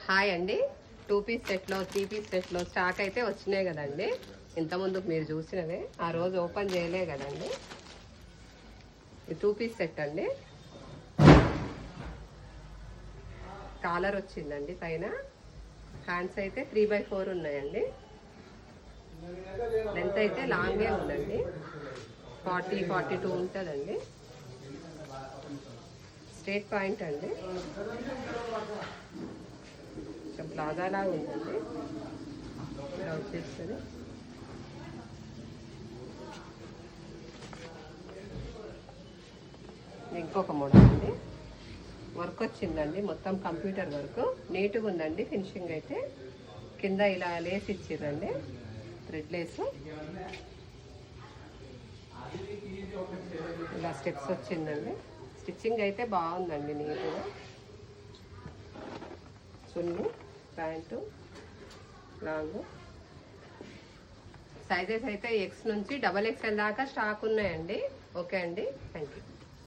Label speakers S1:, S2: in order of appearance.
S1: Hi అండి. 2 piece సెట్లో 3 piece సెట్లో స్టాక్ అయితే వచ్చినాయి కదండి. ఇంతకుముందు మీరు చూసినవే, ఆ రోజు ఓపెన్ చేయలే కదండి. ఇది 2 పీస్ సెట్ అండి. కాలర్ వచ్చిందండి పైన. హ్యాండ్స్ అయితే 3/4 ఉన్నాయండి. లెంత్ అయితే లాంగే ఉందండి, 40-42 ఉంటుందండి. స్ట్రేట్ పాయింట్ అండి, కొంచెం ప్లాజా లాగా ఉందండి. ఇలా వచ్చేస్తుంది. ఇంకొక మోడల్ అండి. వర్క్ వచ్చిందండి, మొత్తం కంప్యూటర్ వర్క్. నీట్గా ఉందండి ఫినిషింగ్ అయితే. కింద ఇలా లేస్ ఇచ్చిర్రండి, థ్రెడ్ లేసు. ఇలా స్టెప్స్ వచ్చిందండి. స్టిచ్చింగ్ అయితే బాగుందండి, నీట్గా. చున్నీ, ప్యాంటు, లాంగ్. సైజెస్ అయితే X నుంచి XXL దాకా స్టాక్ ఉన్నాయండి. ఓకే అండి, థ్యాంక్ యూ.